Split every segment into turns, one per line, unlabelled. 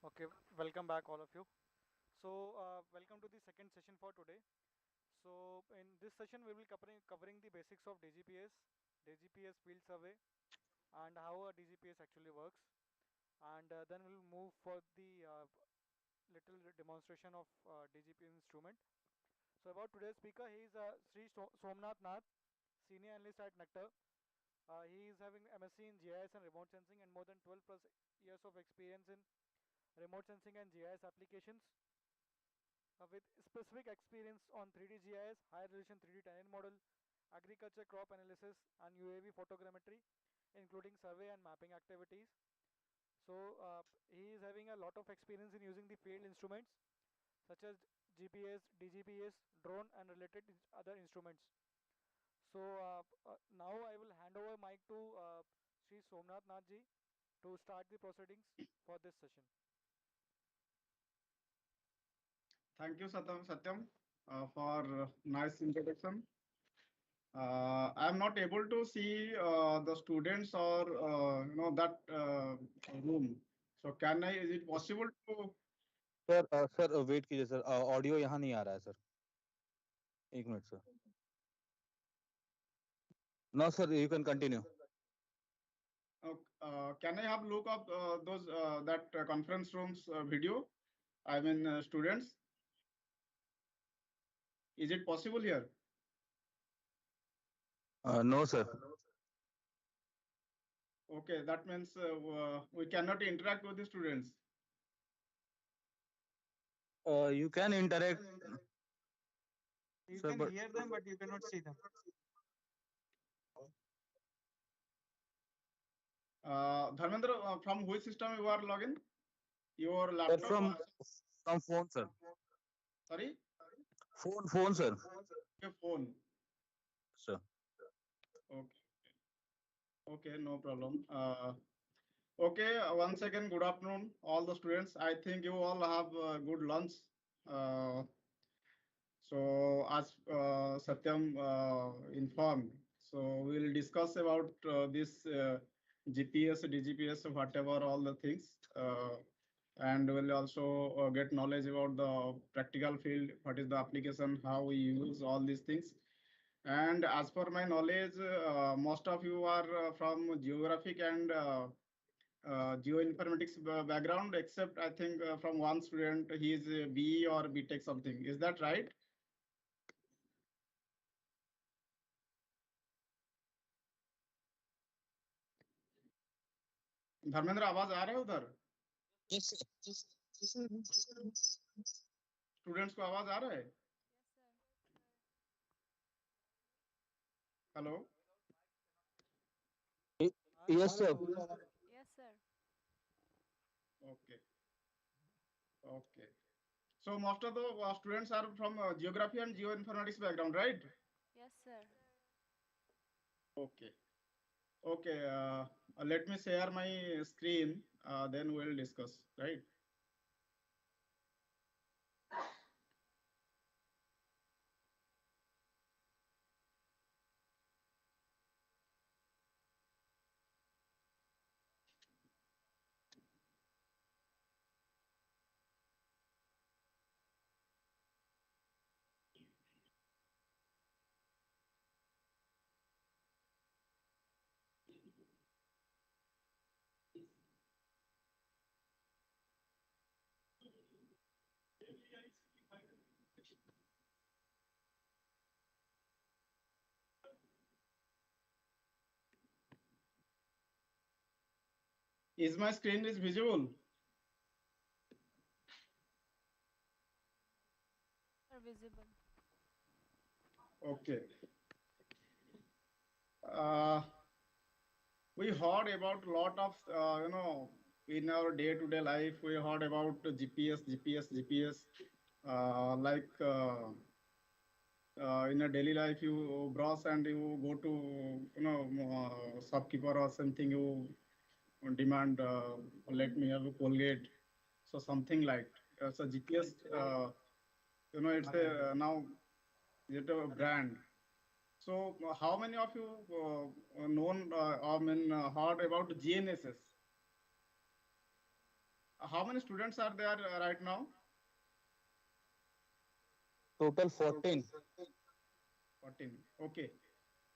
Okay, welcome back all of you. Welcome to the second session for today. So, in this session, we will covering the basics of DGPS field survey, and how a DGPS actually works. And then we'll move for the little demonstration of DGPS instrument. So, about today's speaker, he is Sri Somnath Nath, senior analyst at Nectar. He is having MSc in GIS and remote sensing and more than 12 plus years of experience in remote sensing and GIS applications. With specific experience on 3D GIS, high resolution 3D terrain model, agriculture crop analysis, and UAV photogrammetry, including survey and mapping activities. He is having a lot of experience in using the field instruments such as GPS, DGPS, drone, and related other instruments. Now I will hand over mic to Sri Somnath Nathji to start the proceedings for this session.
Thank you, Satyam, for nice introduction. I am not able to see the students or that room. So can I? Is it possible to?
Sir wait कीजिए sir audio यहाँ नहीं आ रहा है sir एक minute sir no sir you can continue
Can I have look up those that conference rooms video? I mean students. Is it possible here?
No sir
Okay, that means we cannot interact with the students.
You can interact
You
Sir,
can
but-
hear them, but you cannot see them.
Dharmendra, from which system you are logging? Your
sir
laptop?
From phone sir
Sorry?
Phone sir
Your phone.
Sir
Okay. Okay, no problem. Okay, once again, good afternoon, all the students. I think you all have good lunch. Uh, so, as Satyam informed, so we'll discuss about this GPS, DGPS, whatever, all the things. And we'll also get knowledge about the practical field, what is the application, how we use all these things. And as per my knowledge, most of you are from geographic and geoinformatics background, except I think from one student, he is BE or BTech something. Is that right? Dharmendra आवाज आ रहा है उधर students को आवाज आ रहा है hello
yes sir
Yes, sir.
Okay. Okay. So most of the students are from geography and geoinformatics background, right?
Yes, sir.
Okay. Okay. Let me share my screen. Then we'll discuss, right? Is my screen is visible?
Are visible.
Okay. We heard about a lot of, in our day-to-day life, we heard about GPS. Like in a daily life, you browse and you go to, shopkeeper or something, you demand, let me have a Colgate. So something like, so GPS, it's a, now, it's a brand. So, how many of you heard about GNSS? how many students are there right now?
Total 14.
14. Okay.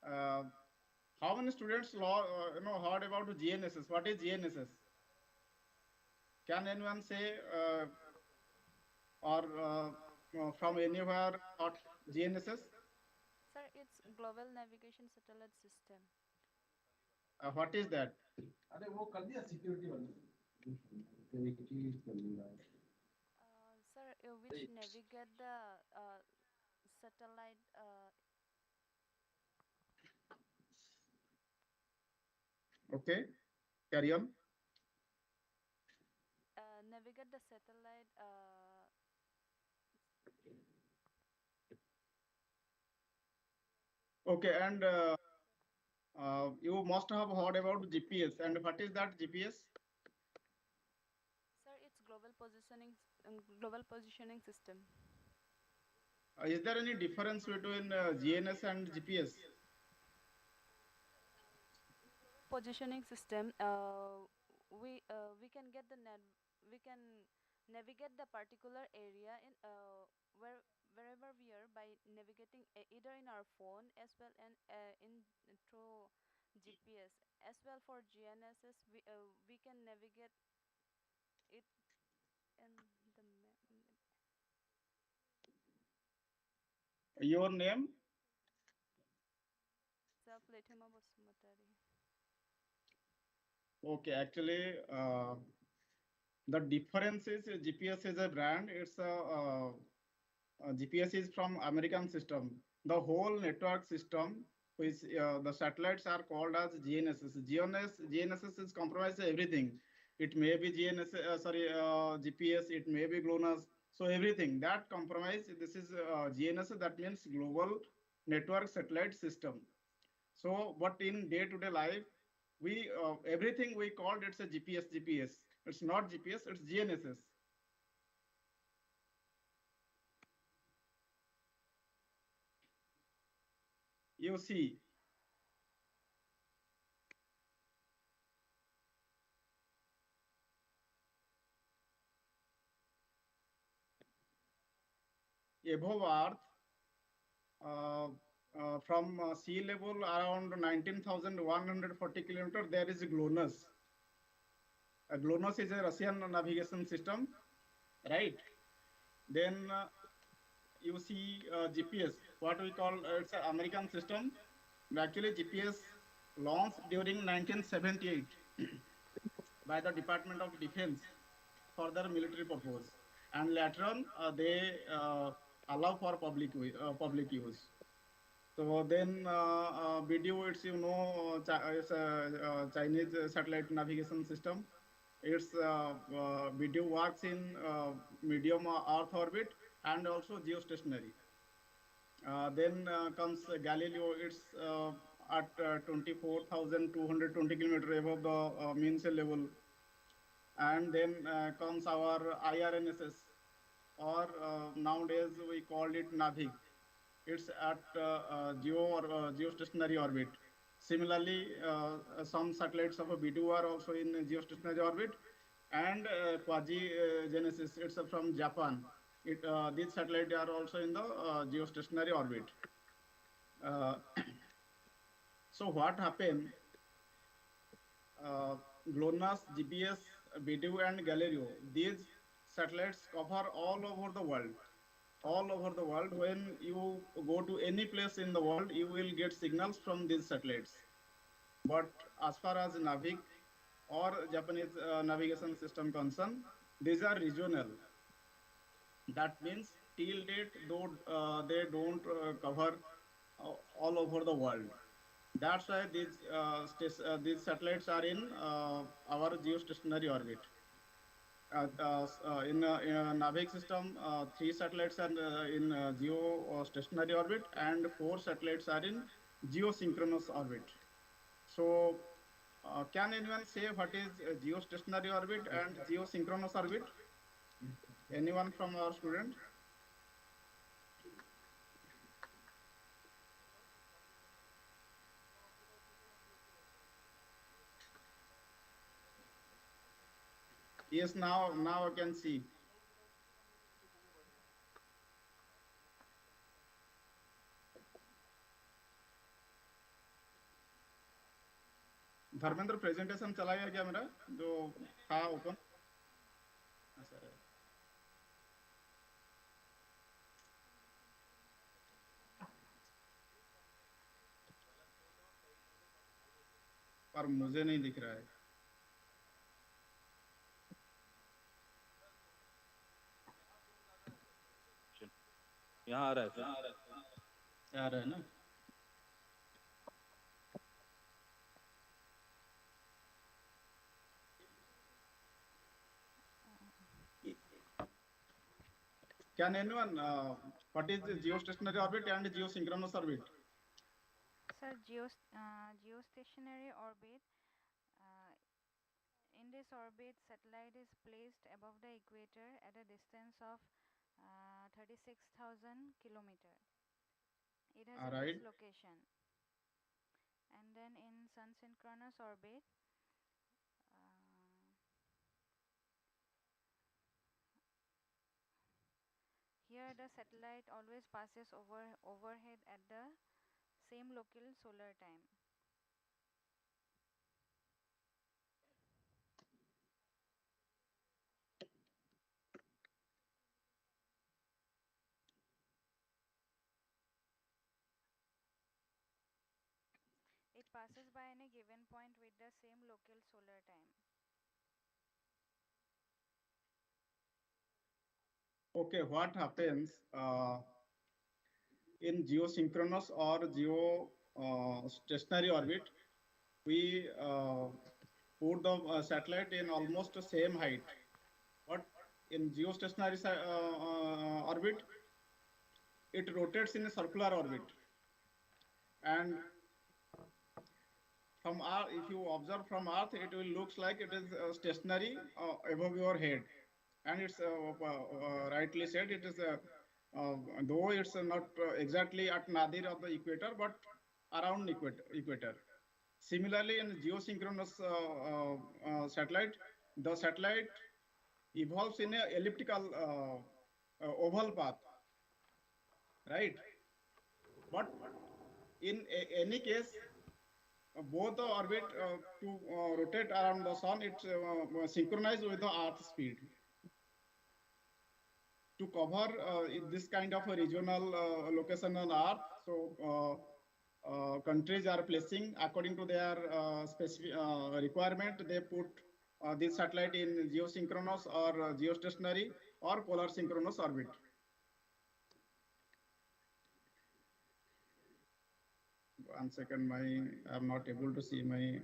Uh, how many students heard about GNSS? What is GNSS? Can anyone say or from anywhere thought GNSS?
Sir, it's Global Navigation Satellite System.
What is that?
Sir, which navigate the satellite
Okay, carry on.
navigate the satellite
Okay, and you must have heard about GPS. And what is that GPS?
sir, it's global positioning system.
Is there any difference between GNS and GPS?
In global positioning system, we can get we can navigate the particular area in wherever we are by navigating either in our phone as well and in through GPS as well. For GNSS, we can navigate it in the
Your name?
self Lathima Basumatari.
Okay, actually, the difference is GPS is a brand. It's a GPS is from American system. The whole network system, which the satellites are called as GNSS. GNSS is comprised of everything. It may be GPS. It may be GLONASS. So everything that comprise this is GNSS. That means Global Network Satellite System. So, but in day-to-day life, we everything we called it's a GPS. GPS. It's not GPS. It's GNSS. You see, above Earth, uh, from sea level around 19,140 kilometers, there is GLONASS. GLONASS is a Russian navigation system, right? Then you see GPS, what we call it's an American system. Actually, GPS launched during 1978 by the Department of Defense for their military purpose, and later on they allow for public use. So then BDO, it's it's a Chinese satellite navigation system. It's BDO works in medium Earth orbit and also geostationary. Then comes Galileo. It's at 24,220 kilometer above the mean sea level. And then comes our IRNSS, or nowadays we call it NAVIC. It's at geostationary orbit. Similarly, some satellites of a B2 are also in geostationary orbit, and Quasi Genesis, it's from Japan. These satellites are also in the geostationary orbit. Uh, so what happened? GLONASS, GPS, BDU, and Galileo. These satellites cover all over the world. All over the world. When you go to any place in the world, you will get signals from these satellites. But as far as NAVIC or Japanese navigation system concerned, these are regional. That means till date, though they don't cover all over the world. That's why these satellites are in our geostationary orbit. In a NAVIC system, three satellites are in geostationary orbit, and four satellites are in geosynchronous orbit. So, can anyone say what is geostationary orbit and geosynchronous orbit? Anyone from our student? Yes, now I can see. Dharmendra presentation चला गया क्या मेरा जो था open? Sir पर मुझे नहीं दिख रहा है।
यहाँ आ रहा है सर।
आ रहा है ना? Can anyone what is the geostationary orbit and geosynchronous orbit?
Sir, geostationary orbit. Uh, in this orbit, satellite is placed above the equator at a distance of 36,000 kilometer. It has
All
a
right.
fixed location. And then in sun synchronous orbit, uh, here the satellite always passes overhead at the same local solar time. It passes by any given point with the same local solar time.
Okay, what happens in geosynchronous or geo stationary orbit? We put the satellite in almost the same height. But in geostationary orbit, it rotates in a circular orbit. And from Earth, if you observe from Earth, it will looks like it is stationary above your head. And it's rightly said, it is though it's not exactly at nadir of the equator, but around equator. Similarly, in geosynchronous satellite, the satellite evolves in a elliptical oval path, right? But in any case, both the orbit to rotate around the sun, it's synchronized with the Earth speed. To cover this kind of a regional location on Earth, so countries are placing according to their specific requirement. They put this satellite in geosynchronous or geostationary or polar synchronous orbit. One second, I'm not able to see my.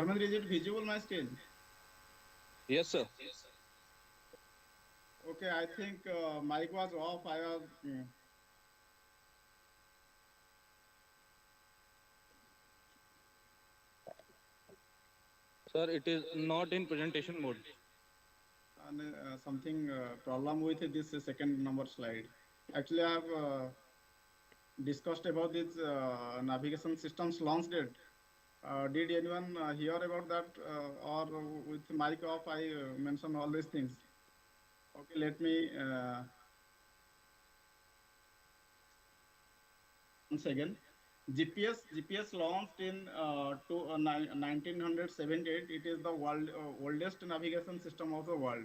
Dharmendra, is it visible my screen?
Yes, sir.
Okay, I think mic was off. I was.
Sir, it is not in presentation mode.
And something problem with this second number slide. Actually, I have discussed about this navigation systems launch date. Did anyone hear about that or with mic off I mentioned all these things? Okay, let me once again. GPS launched in 1978. It is the world oldest navigation system of the world.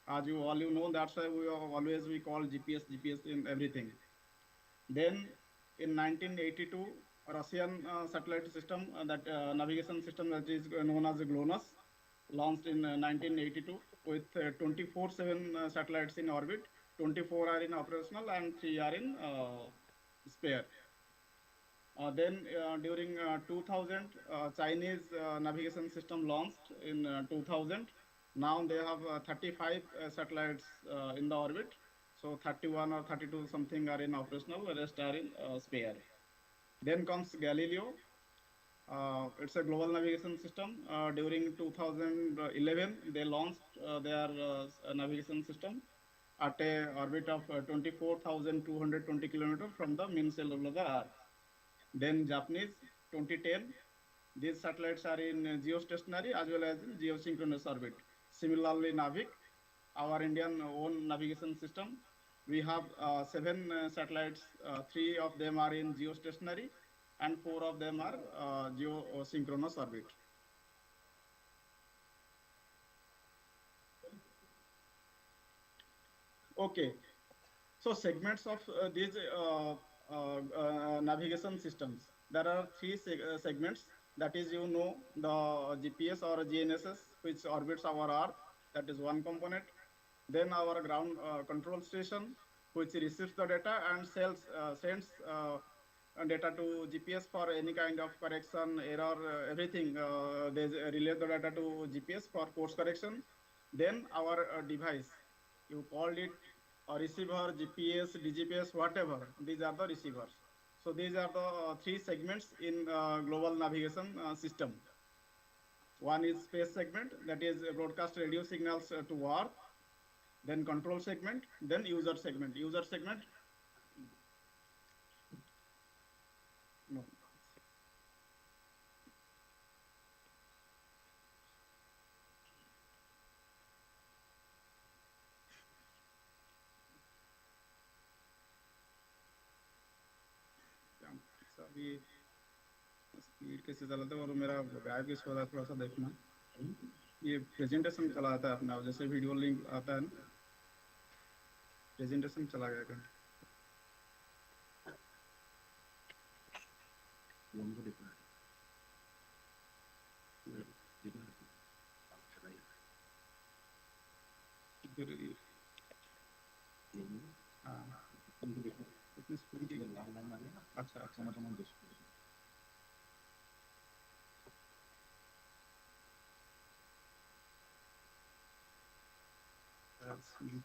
As you know, that's why we call GPS in everything. Then in 1982, Russian satellite system, that navigation system that is known as GLONASS, launched in 1982 with 24/7 satellites in orbit. 24 are in operational and 3 are in spare. Then during 2000, Chinese navigation system launched in 2000. Now they have 35 satellites in the orbit. So 31 or 32 something are in operational, the rest are in spare. Then comes Galileo. It's a global navigation system. During 2011, they launched their navigation system at a orbit of 24,220 kilometers from the main cell of the Earth. Then Japanese 2010, these satellites are in geostationary as well as in geosynchronous orbit. Similarly, Navik, our Indian own navigation system, we have seven satellites. Three of them are in geostationary, and four of them are geosynchronous orbit. Okay, so segments of these navigation systems. There are three segments. That is, the GPS or GNSS, which orbits our Earth. That is one component. Then our ground control station, which receives the data and sends data to GPS for any kind of correction, error, everything. They relay the data to GPS for course correction. Then our device, you called it a receiver, GPS, DGPS, whatever. These are the receivers. So these are the three segments in global navigation system. One is space segment, that is broadcast radio signals to Earth. Then control segment, then user segment. User segment, no. अभी speed कैसे चलाते हैं और मेरा गायब किस हो रहा है थोड़ा सा देखना ये प्रेजेंटेशन चला आता है अपना जैसे वीडियो लिंक आता है ना प्रेजेंटेशन चला गया कहीं इतनी स्पीड अच्छा अच्छा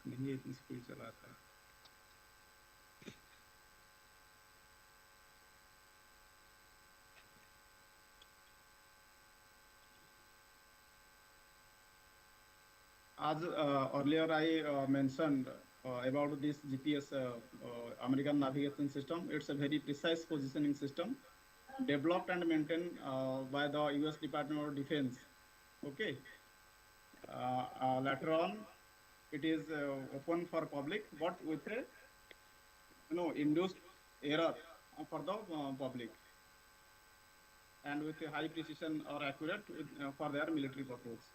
नहीं इतनी स्पीड चलाता है As earlier I mentioned about this GPS American navigation system, it's a very precise positioning system developed and maintained by the US Department of Defense. Okay. Later on, it is open for public, but with a induced error for the public, and with a high precision or accurate for their military purpose.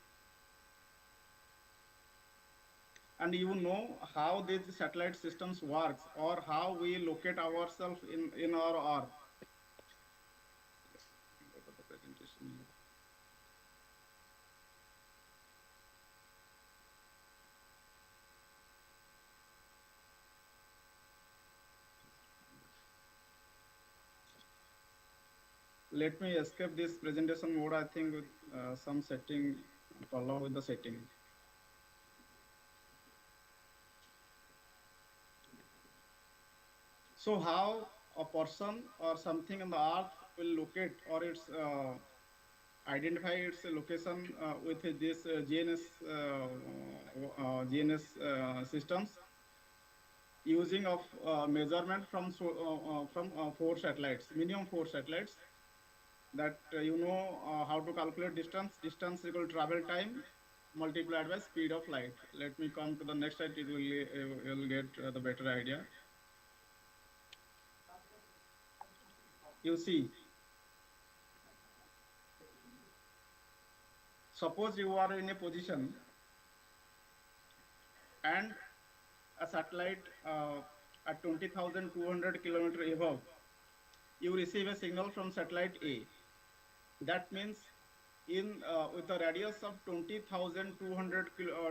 And you know how these satellite systems works or how we locate ourselves in our Earth. Let me escape this presentation mode. I think with some setting problem with the setting. So how a person or something on the earth will locate or its identify its location with this GNS systems using of measurement from four satellites, minimum four satellites that how to calculate distance equal travel time multiplied by speed of light. Let me come to the next slide. It will you'll get the better idea. You see, suppose you are in a position and a satellite at 20,200 kilometer above, you receive a signal from satellite A. That means in with a radius of 20,200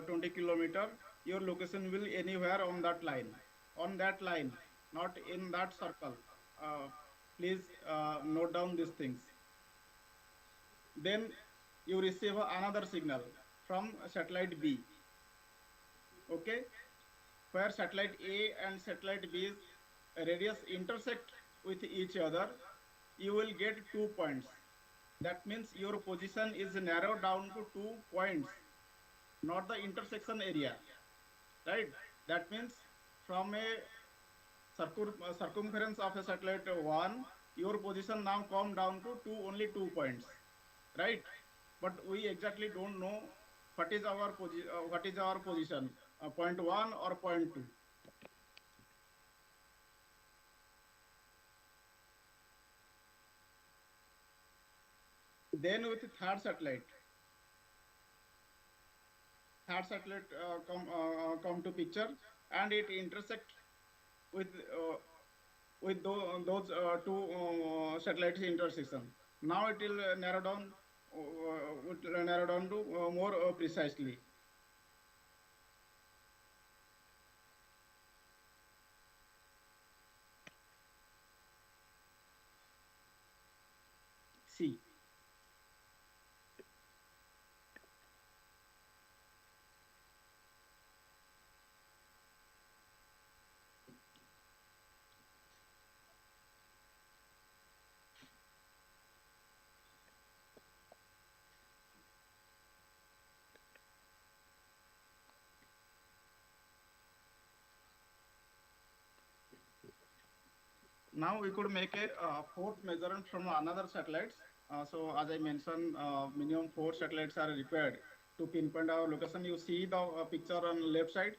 20 kilometer, your location will anywhere on that line. On that line, not in that circle. Uh, Please note down these things. Then you receive another signal from satellite B. Okay, where satellite A and satellite B's radius intersect with each other, you will get 2 points. That means your position is narrowed down to 2 points, not the intersection area, right? That means from a circumference of a satellite 1, your position now come down to only 2 points, right? But we exactly don't know what is our position, point 1 or point 2. Then with third satellite come to picture, and it intersect with those two satellites intersection. Now it will narrow down to more precisely. See, now we could make a fourth measurement from another satellites. So as I mentioned, minimum four satellites are required to pinpoint our location. You see the picture on left side.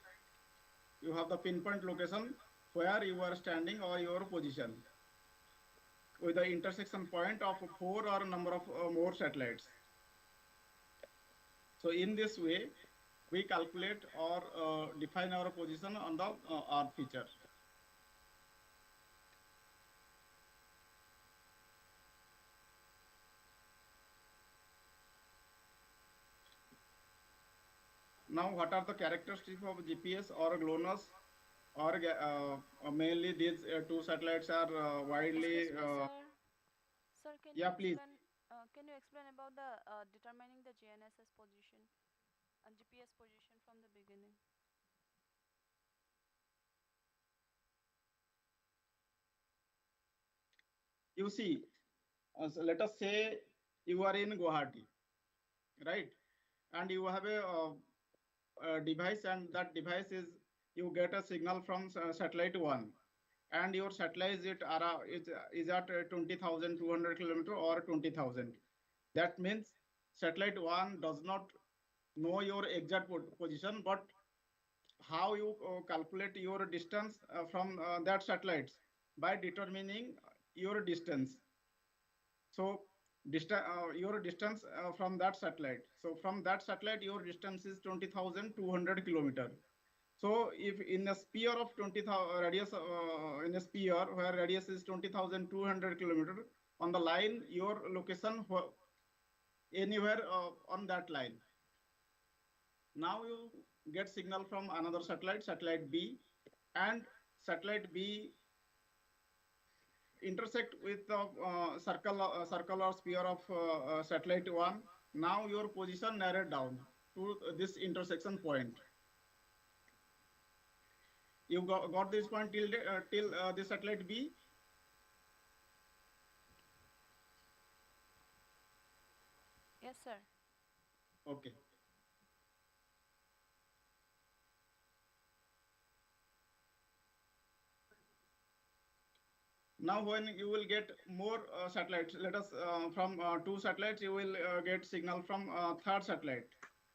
You have the pinpoint location where you are standing or your position with the intersection point of four or number of more satellites. So in this way, we calculate or define our position on the Earth feature. Now, what are the characteristics of GPS or GLONASS? Or mainly these two satellites are widely.
Excuse me, sir. Sir,
Yeah, please.
can you explain about the determining the GNSS position and GPS position from the beginning?
You see, so let us say you are in Guwahati, right? And you have a device, and that device is you get a signal from satellite one, and your satellite is at 20,200 kilometer or 20,000. That means satellite one does not know your exact position, but how you calculate your distance from that satellites by determining your distance. So your distance from that satellite. So from that satellite, your distance is 20,200 kilometer. So if in a sphere of 20,000 radius, in a sphere where radius is 20,200 kilometer, on the line, your location anywhere on that line. Now you get signal from another satellite, satellite B, and satellite B intersect with the circle or sphere of satellite one. Now your position narrowed down to this intersection point. You got this point till the satellite B.
Yes, sir.
Okay. Now when you will get more satellites, let us from two satellites, you will get signal from third satellite.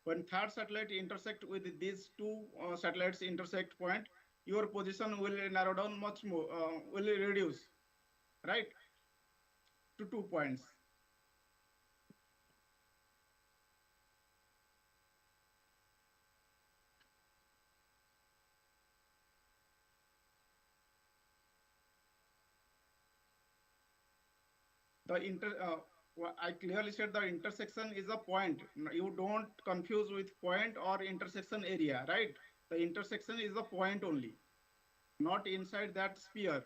When third satellite intersect with these two satellites intersect point, your position will narrow down much more, will reduce, right, to 2 points. The I clearly said the intersection is a point. You don't confuse with point or intersection area, right? The intersection is a point only, not inside that sphere.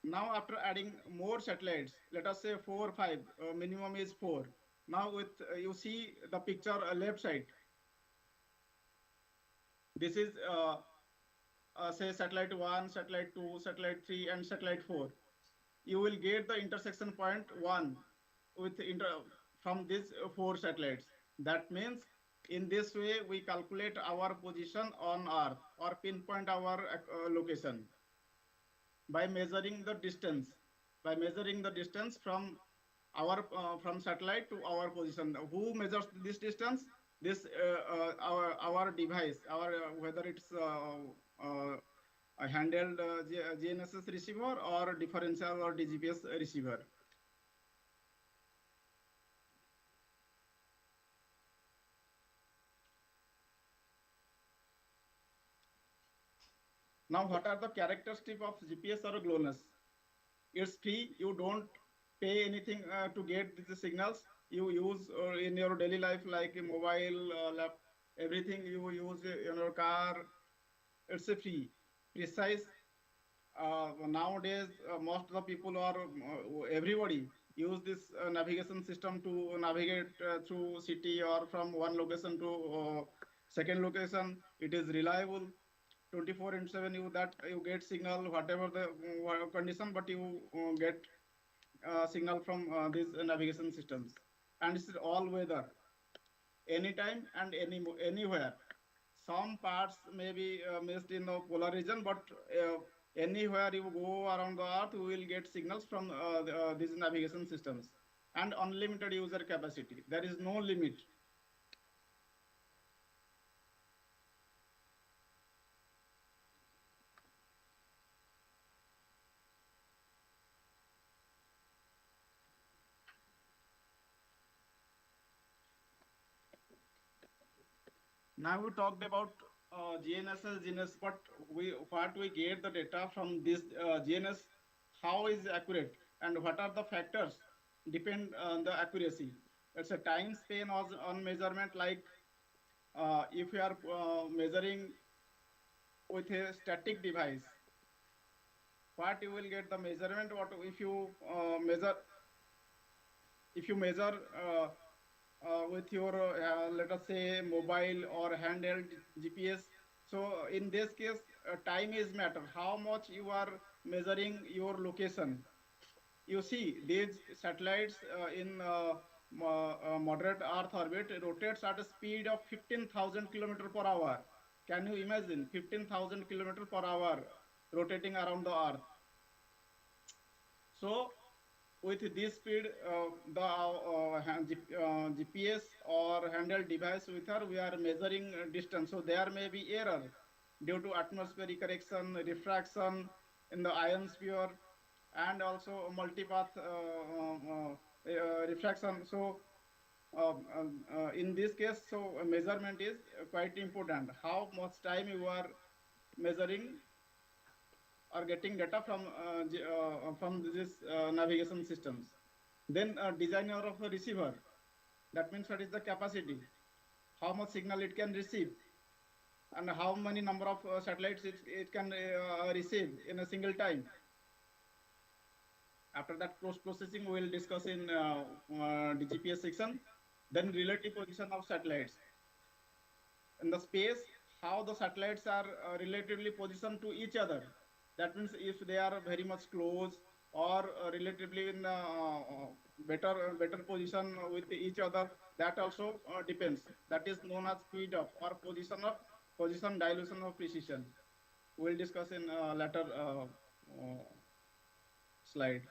Now after adding more satellites, let us say 4 or 5, minimum is 4. Now with you see the picture left side. This is say satellite 1, satellite 2, satellite 3, and satellite 4. You will get the intersection point 1 with from these 4 satellites. That means in this way we calculate our position on Earth or pinpoint our location by measuring the distance, from our from satellite to our position. Who measures this distance? This our device, our whether it's a handheld GNSS receiver or differential or DGPS receiver. Now, what are the characteristics of GPS or GLONASS? It's free. You don't pay anything to get the signals. You use in your daily life like a mobile, everything you use in your car. It's a free, precise. Nowadays, most of the people are everybody use this navigation system to navigate through city or from one location to second location. It is reliable. 24/7 you get signal whatever the condition, but you get signal from these navigation systems, and it's all weather, anytime and anywhere. Some parts may be missed in the polar region, but anywhere you go around the earth you will get signals from these navigation systems, and unlimited user capacity. There is no limit. Now we talked about GNSS, GNS, but what we get the data from this GNS, how is accurate, and what are the factors depend on the accuracy. It's a time span on measurement, like if you are measuring with a static device, what you will get the measurement. What if you measure with your let us say mobile or handheld GPS. So in this case, time is matter. How much you are measuring your location. You see these satellites in moderate Earth orbit rotates at a speed of 15,000 kilometer per hour. Can you imagine 15,000 kilometer per hour rotating around the Earth? So with this speed, the GPS or handheld device with her, we are measuring distance. So there may be error due to atmospheric correction, refraction in the ionosphere, and also multipath refraction. So in this case, so measurement is quite important. How much time you are measuring or getting data from this navigation systems. Then designer of a receiver. That means what is the capacity? How much signal it can receive? and how many number of satellites it can receive in a single time. After that post processing, we will discuss in DGPS section. Then relative position of satellites in the space, how the satellites are relatively positioned to each other. That means if they are very much close or relatively in better position with each other, that also depends. That is known as speed up or position dilution of precision. We'll discuss in later slide.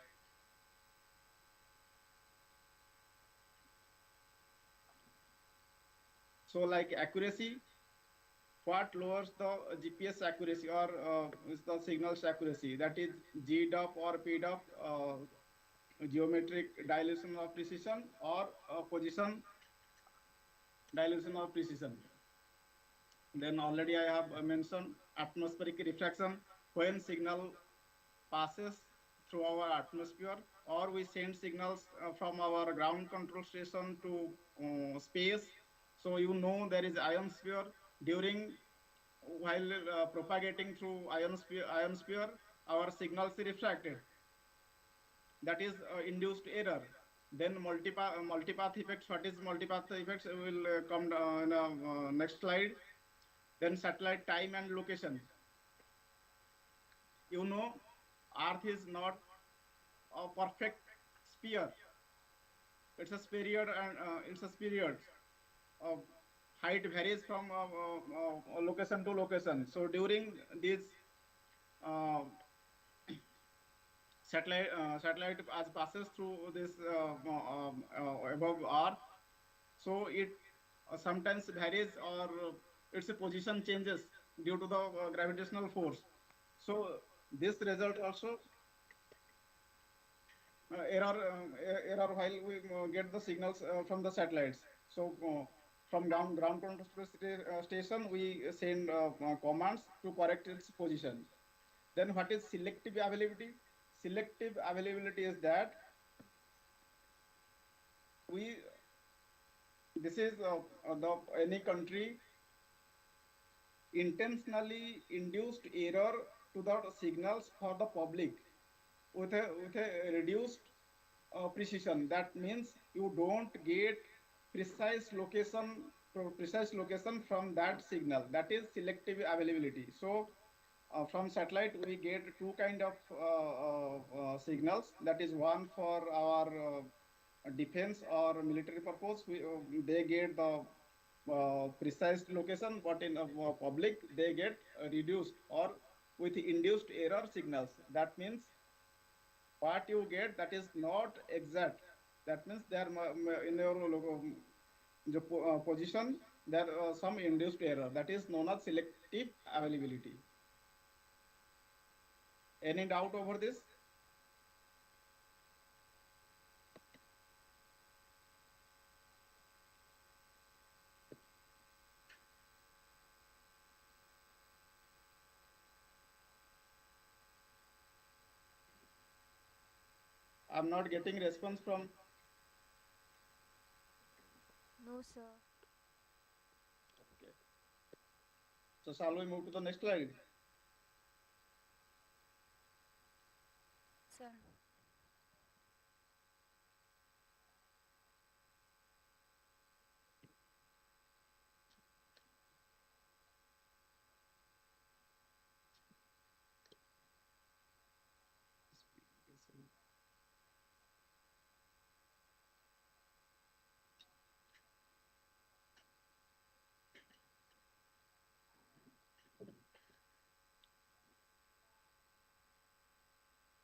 So like accuracy, what lowers the GPS accuracy or is the signals accuracy? That is GDOP or PDOP, geometric dilution of precision or position dilution of precision. Then already I have mentioned atmospheric refraction, when signal passes through our atmosphere or we send signals from our ground control station to space. So you know there is ionosphere during while propagating through ionosphere, our signals is refracted. That is induced error. Then multipath effects. What is multipath effects? We will come in next slide. Then satellite time and location. You know, Earth is not a perfect sphere. It's a spheroid, and it's a spheroid. Uh, Height varies from location to location. So during this uh, satellite as passes through this above Earth, so it sometimes varies or its position changes due to the gravitational force. So this result also error while we get the signals from the satellites. So from ground control station we send commands to correct its position. Then what is selective availability? Selective availability is that we this is the any country intentionally induced error to the signals for the public with a reduced precision. That means you don't get precise location precise location from that signal. That is selective availability. So from satellite we get two kind of signals. That is one for our defense or military purpose. They get the precise location, but in public they get reduced or with induced error signals. That means what you get that is not exact. That means there in your position there some induced error. That is known as selective availability. Any doubt over this? I'm not getting response from.
No, sir.
Okay. So shall we move to the next slide?
Sir.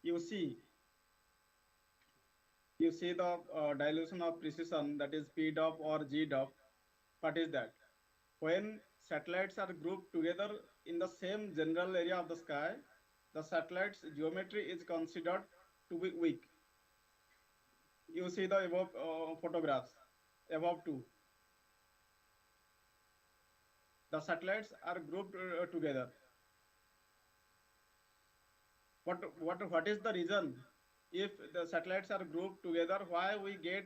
You see, you see the dilution of precision, that is PDOP or GDOP. What is that? When satellites are grouped together in the same general area of the sky, the satellite's geometry is considered to be weak. You see the above photographs, above two. The satellites are grouped together. What is the reason? If the satellites are grouped together, why we get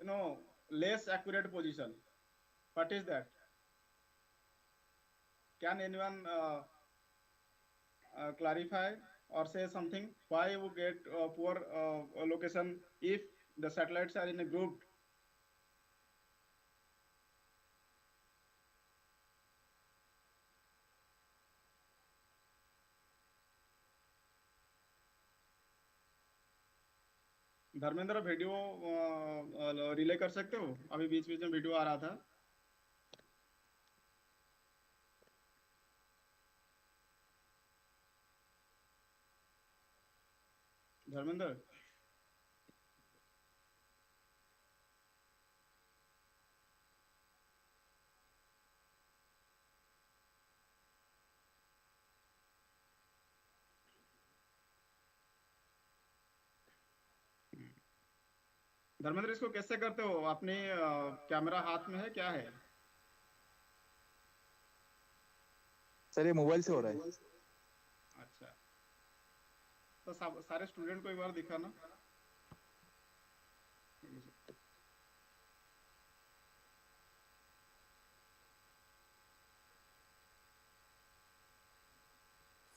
you know less accurate position? What is that? Can anyone clarify or say something? Why you get poor location if the satellites are in a group? Dharmendra video relay कर सकते हो? अभी बीच बीच में video आ रहा था. धर्मेंद्र. धर्मेंद्र इसको कैसे करते हो? अपने कैमरा हाथ में है क्या है?
सर ये मोबाइल से हो रहा है.
अच्छा, तो सारे स्टूडेंट को एक बार दिखाना.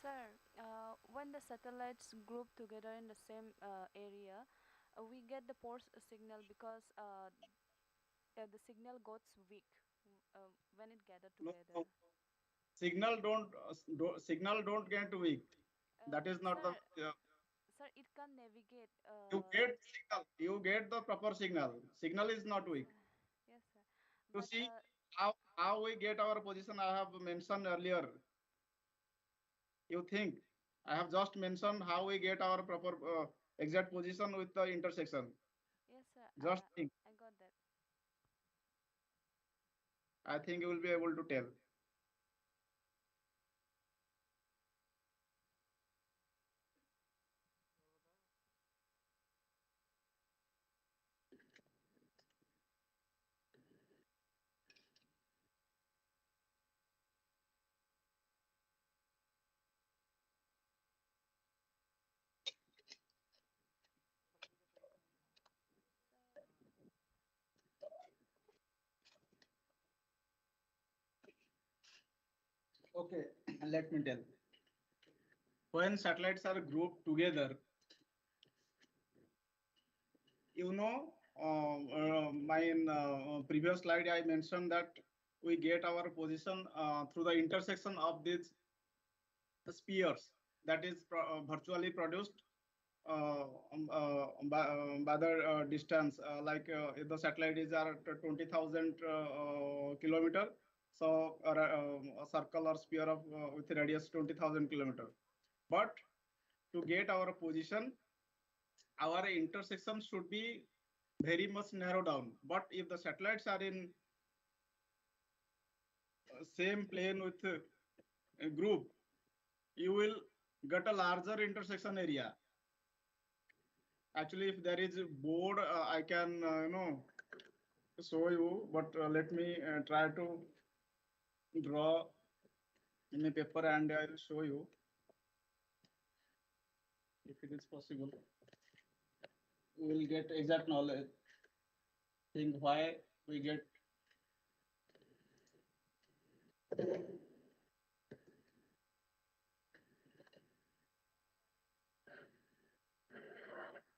Sir, when the satellites group together in the same area, we get the poor signal because the signal goes weak when it gather
No,
together.
signal don't get weak. That is not the.
Sir, sir, it can navigate.
You get signal. You get the proper signal. Signal is not
Yes,
weak.
sir. Yes, sir.
To
But
see how we get our position, I have mentioned earlier. You think I have just mentioned how we get our proper exact position with the intersection.
yes, sir.
Just think.
I got that.
I think you will be able to tell. Okay, let me tell. When satellites are grouped together, you know, my previous slide I mentioned that we get our position through the intersection of these spheres that is virtually produced by the distance. If the satellite is at 20,000 kilometer, so a circle or sphere of with a radius 20,000 kilometer. But to get our position, our intersection should be very much narrow down. But if the satellites are in same plane with a group, you will get a larger intersection area. Actually, if there is a board, I can show you. But let me try to draw in a paper and I will show you if it is possible. We will get exact knowledge. Think why we get.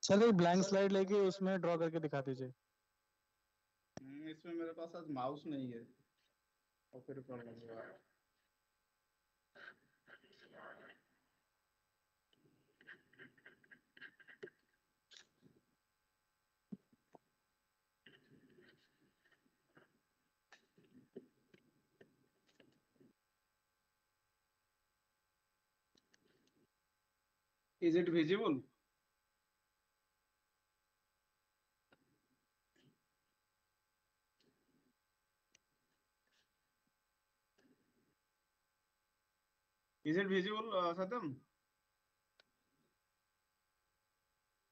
Sir एक blank slide लेके उसमें draw करके दिखा दीजिए.
इसमें मेरे पास आज mouse नहीं है और फिर प्रॉब्लम हुआ. Is it visible? Is it visible, Satyam?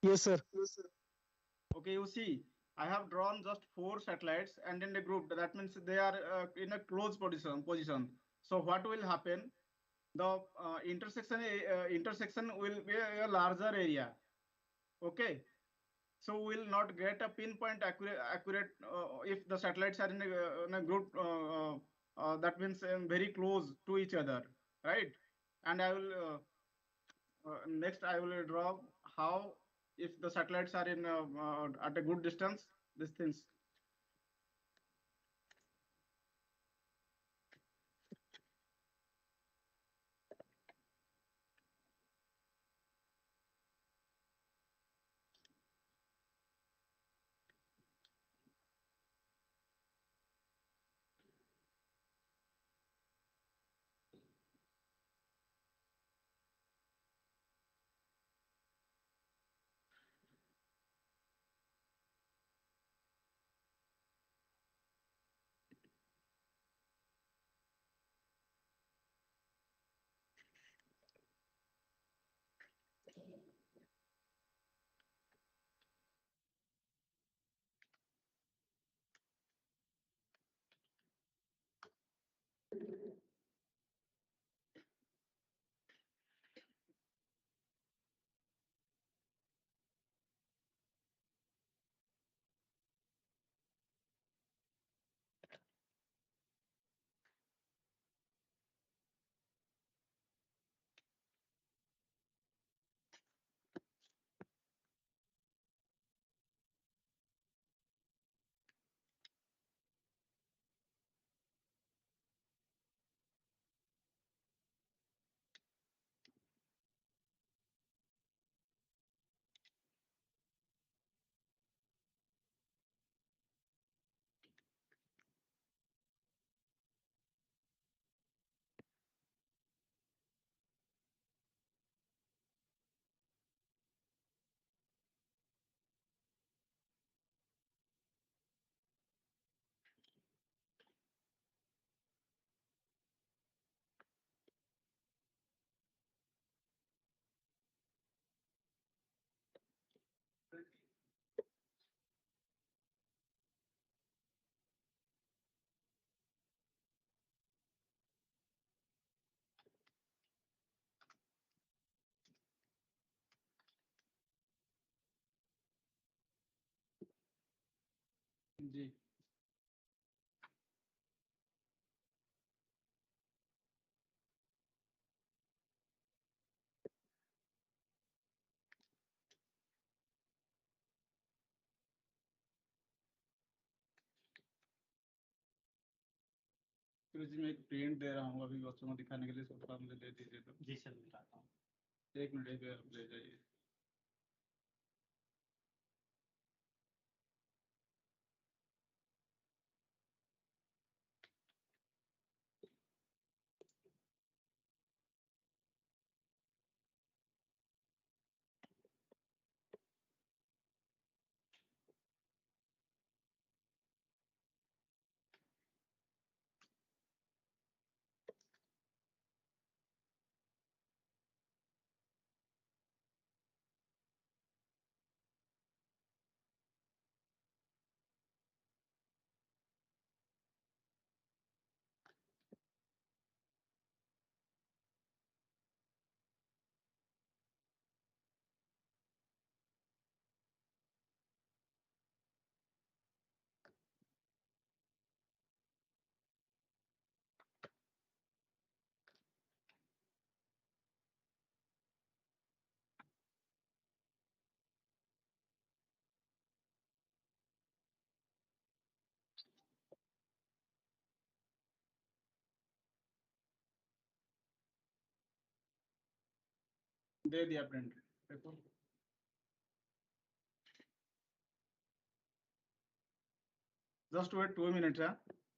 Yes, sir.
Okay, you see, I have drawn just 4 satellites and in a group. That means they are in a close position. So what will happen? The intersection will be a larger area. Okay, so we will not get a pinpoint accurate if the satellites are in a group that means very close to each other, right? And I will next I will draw how if the satellites are in at a good distance, these things. जी. फिर जी मैं एक print दे रहा हूँ अभी बच्चों को दिखाने के लिए, सोच रहा मुझे दे दीजिए तो। जी सर दिखाता हूँ, एक मिनट ले जाइए। दे दिया प्रिंट, देखो। Just wait 2 minutes.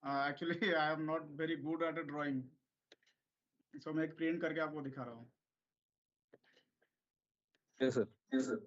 Actually, I am not very good at a drawing, so मैं एक प्रिंट करके आपको दिखा रहा हूँ।
Yes, sir.
Yes, sir.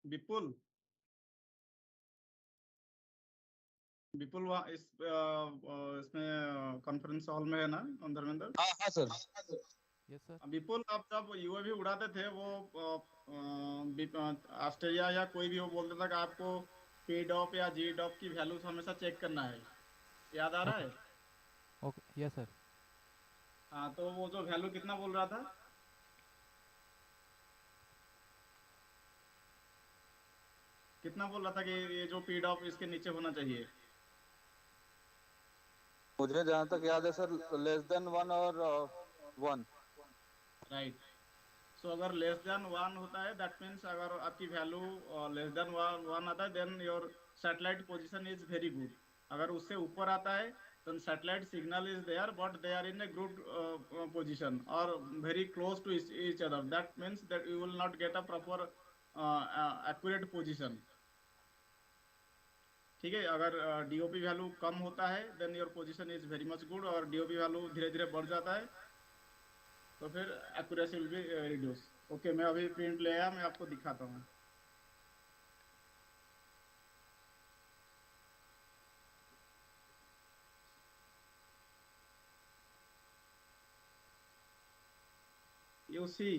विपुल, विपुल वहाँ इसमें कॉन्फ्रेंस हॉल में है ना धर्मेंद्र?
हाँ हाँ सर।
Yes sir.
विपुल, आप जब यूएवी उड़ाते थे वो ऑस्ट्रेलिया या कोई भी वो बोलता था कि आपको पी डॉप या जी डॉप की वैल्यूज हमेशा चेक करना है, याद आ रहा
ओके।
है?
Okay yes sir.
हाँ, तो वो जो वैल्यू कितना बोल रहा था? कितना बोल रहा था कि ये जो पी डॉप इसके नीचे होना चाहिए?
मुझे जहाँ तक याद है सर, <1 और 1।
राइट। सो अगर लेस देन 1 होता है, दैट मीन्स अगर आपकी वैल्यू लेस देन 1 आता है, then your satellite position is very good. अगर उससे ऊपर आता है, then satellite signal is there, but they are in a good position or very close to each other. That means that you will not get a proper accurate position. ठीक है, अगर DOP value कम होता है, then your position is very much good, और DOP value धीरे धीरे बढ़ जाता है तो फिर accuracy will be reduce. Okay, मैं अभी प्रिंट ले आया, मैं आपको दिखाता हूँ। You see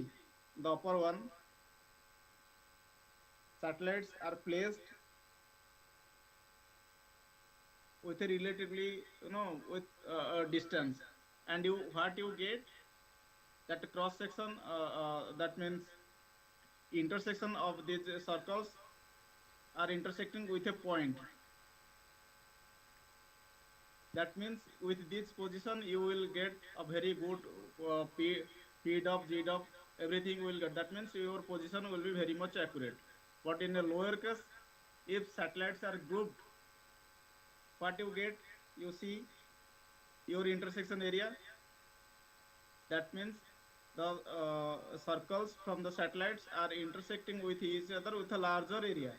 the upper one, satellites are placed with a relatively, with a distance, and what you get, that cross section, that means intersection of these circles are intersecting with a point. That means with this position you will get a very good p dop, g dop, everything will get. That means your position will be very much accurate. But in a lower case, if satellites are grouped, what you get, you see your intersection area. That means the circles from the satellites are intersecting with each other with a larger area.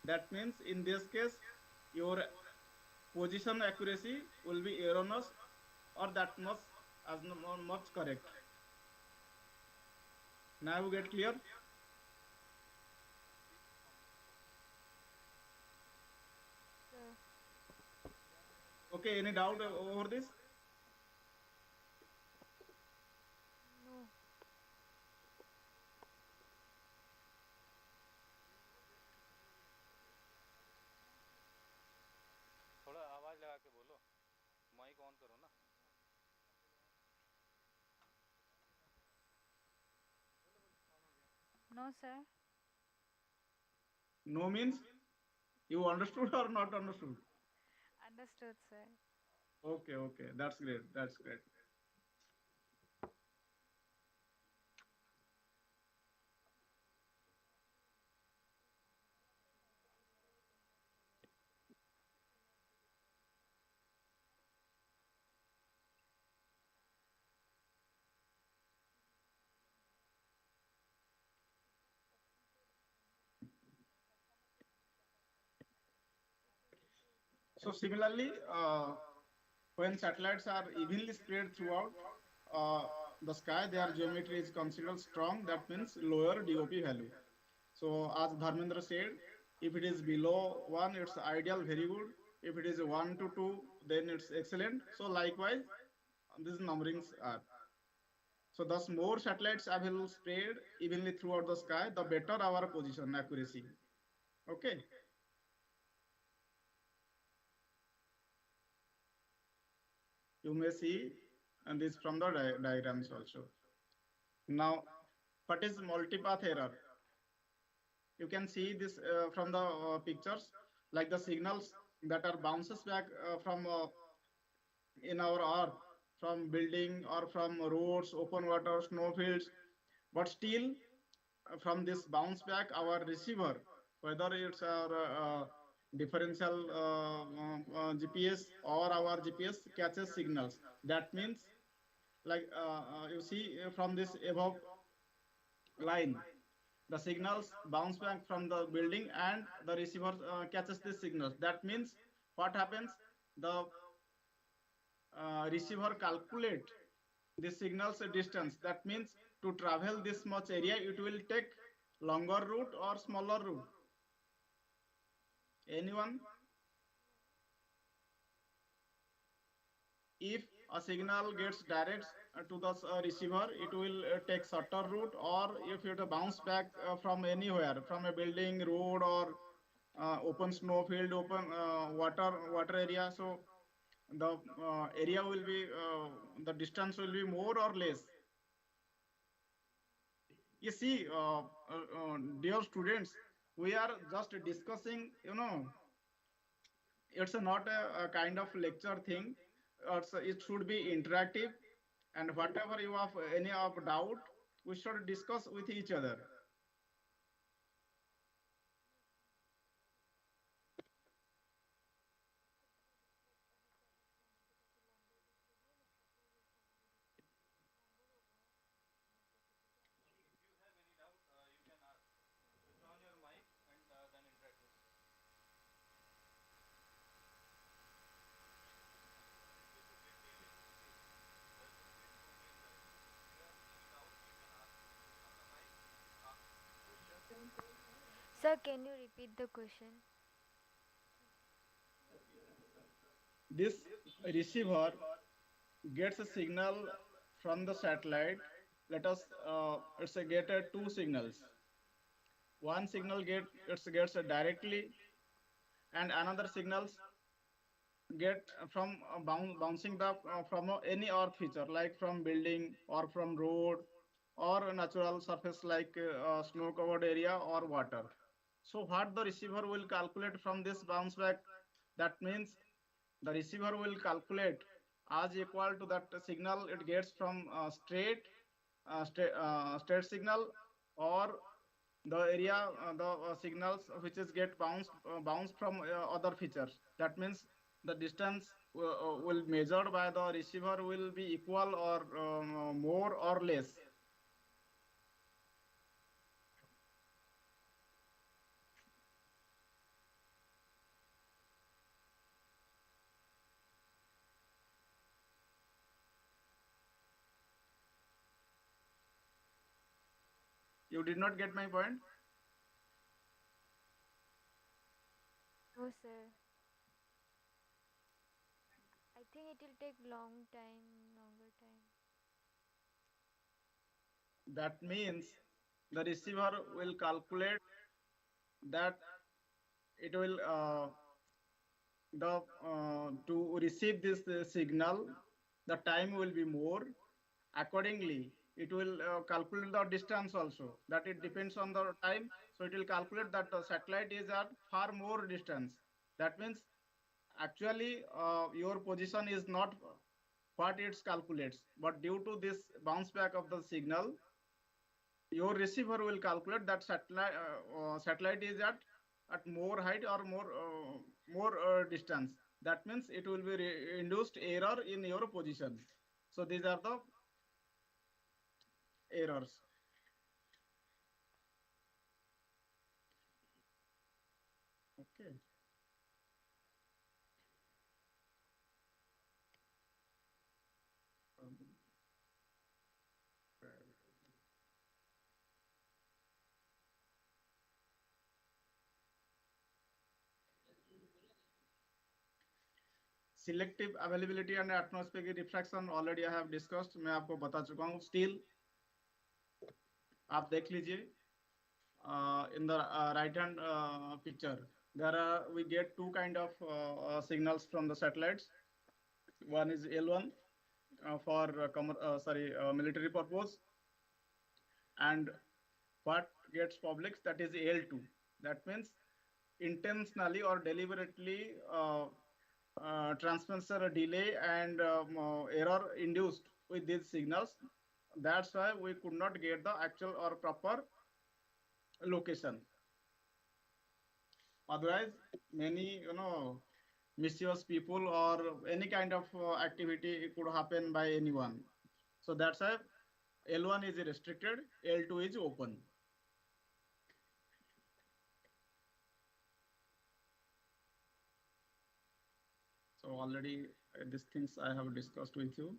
That means in this case your position accuracy will be erroneous, or that much as not much correct. Now you get clear? Okay, any doubt over this?
थोड़ा आवाज लगा के बोलो, mic on करो ना।
No, sir.
No means you understood or not understood?
Understood, sir.
Okay, okay, that's great, that's great. So similarly, when satellites are evenly spread throughout the sky, their geometry is considered strong. That means lower DOP value. So as Dharmendra said, if it is below 1, it's ideal, very good. If it is 1 to 2, then it's excellent. So likewise, these numberings are. So thus more satellites available spread evenly throughout the sky, the better our position accuracy. Okay. You may see and this from the diagrams also. Now, what is multipath error? You can see this from the pictures, like the signals that are bounces back from in our earth, from building or from roads, open water, snowfields, but still from this bounce back, our receiver, whether it's our differential GPS or our GPS catches signals. That means, like you see from this above line, the signals bounce back from the building and the receiver catches these signals. That means what happens? The receiver calculate the signals distance. That means to travel this much area, it will take longer route or smaller route. Anyone? if a signal gets direct to the receiver, it will take shorter route, or if it bounce back from anywhere, from a building, road, or open snow field, open water area. So the area will be the distance will be more or less. You see, dear students, we are just discussing, it's not a kind of lecture thing. It should be interactive, and whatever you have any of doubt, we should discuss with each other.
If you have any doubt, you can ask. Switch on your mic and then interact with me. This way should get daily. Okay. There should be no pressure. If you have any doubt, you can ask. Switch on the mic, ask question.
Sir, can you repeat the question?
This receiver gets a signal from the satellite. Let us it's a get two signals. One signal gets directly, and another signals get from bouncing back from any earth feature, like from building or from road or a natural surface like snow covered area or water. So what the receiver will calculate from this bounce back, that means the receiver will calculate as equal to that signal it gets from straight signal, or the area the signals which is get bounced from other features. That means the distance will measured by the receiver will be equal or more or less. You did not get my point?
No, sir. I think it will take longer time.
That means the receiver will calculate that it will the to receive this signal, the time will be more. Accordingly, it will calculate the distance also, that it depends on the time. So it will calculate that the satellite is at far more distance. That means actually your position is not what it calculates, but due to this bounce back of the signal, your receiver will calculate that satellite is at more height or more distance. That means it will be induced error in your position. So these are the errors. Okay. Um, Selective availability and atmospheric refraction already I have discussed, मैं आपको बता चुका हूँ. Still आप देख लीजिए in the right hand picture, there are we get two kind of signals from the satellites. One is L1 for military purpose, and what gets public, that is L2. That means intentionally or deliberately transmission delay and error induced with these signals. That's why we could not get the actual or proper location. Otherwise, many mischievous people or any kind of activity could happen by anyone. So that's why L1 is restricted, L2 is open. So already these things I have discussed with you.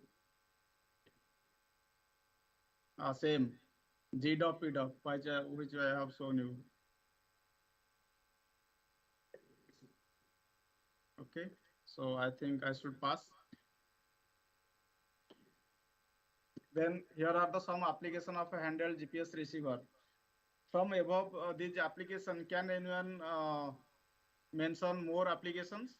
Same G dot P dot, which I have shown you. Okay, so I think I should pass. Then here are the some application of a handheld GPS receiver. From above these application, can anyone mention more applications?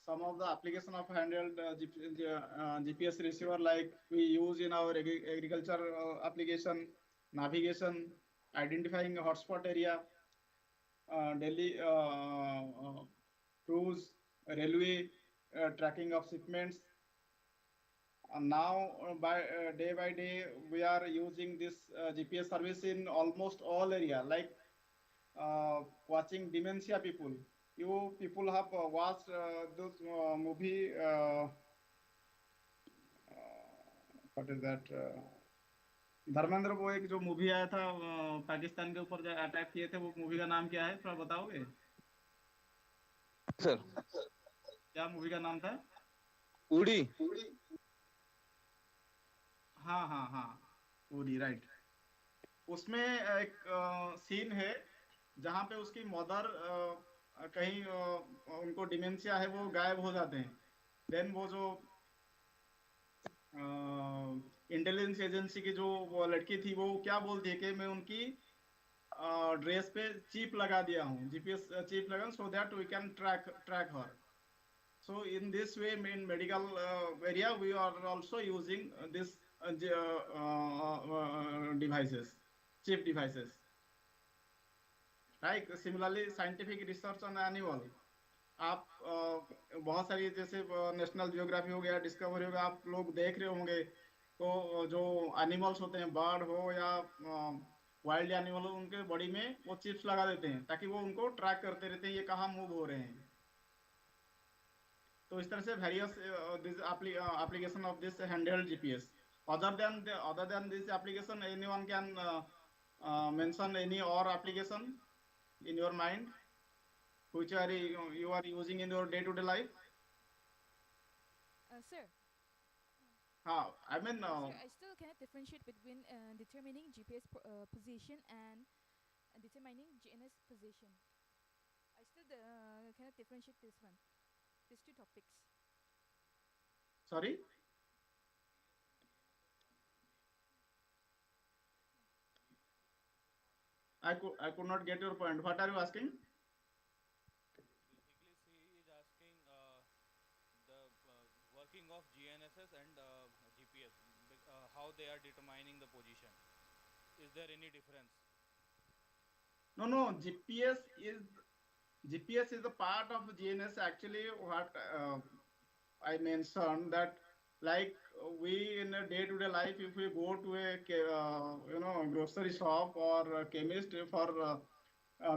Some of the application of handheld GPS receiver like we use in our agriculture application, navigation, identifying hotspot area, daily cruise, railway, tracking of shipments. Now, by day, we are using this GPS service in almost all area, like watching dementia people. You people have watched those movie. What is that? Dharmendra, वो एक जो movie आया था पाकिस्तान के ऊपर जो attack किए थे, वो मूवी का नाम क्या है, थोड़ा बताओगे?
सर
क्या मूवी का नाम था?
उड़ी।
हाँ हाँ हाँ, उड़ी, राइट। उसमें एक सीन है जहाँ पे उसकी मदर कहीं उनको डिमेंशिया है, वो गायब हो जाते हैं। देन वो जो इंटेलिजेंस एजेंसी की जो वो लड़की थी, वो क्या बोलती है कि मैं उनकी ड्रेस पे चिप लगा दिया हूँ, जीपीएस चिप लगा, so that we can track her. So in this way, in medical area, we are also using this devices, chip devices. Right? Similarly, scientific research on animal. आप बहुत सारी जैसे national geography हो गया, discovery हो गया, आप लोग देख रहे होंगे, तो जो एनिमल्स होते हैं, बर्ड हो या वाइल्ड एनिमल हो, उनके बॉडी में वो चिप्स लगा देते हैं ताकि वो उनको ट्रैक करते रहते हैं, ये कहाँ मूव हो रहे हैं. तो इस तरह से various this application of this handheld GPS. Other than this application, anyone can mention any or application in your mind which you are using in your day-to-day life?
Sir.
I mean,
sir, I still cannot differentiate between determining GPS position and determining GNS position. I still cannot differentiate these two topics.
Sorry? I could not get your point. What are you asking?
Basically, she is asking the working of GNSS and GPS, how they are determining the position. Is there any difference?
No. GPS is a part of GNS. Actually, what I mentioned that, like we in a day-to-day life, if we go to a grocery shop or a chemist for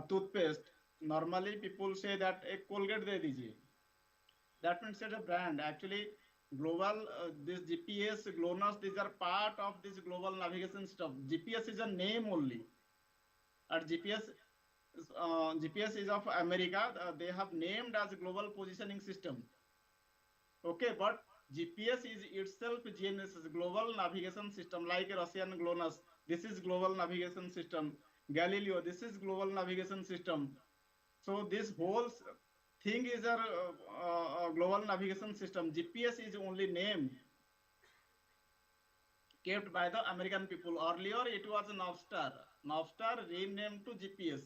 toothpaste, normally people say that a Colgate de dijiye. That means it's a brand. Actually, global this GPS, GLONASS, these are part of this global navigation stuff. GPS is a name only. And GPS is of America. They have named as global positioning system. Okay, but GPS is itself GNSS, global navigation system, like Russian GLONASS. This is global navigation system. Galileo, this is global navigation system. So this whole thing is a global navigation system. GPS is only name kept by the American people. Earlier it was Navstar. Navstar renamed to GPS.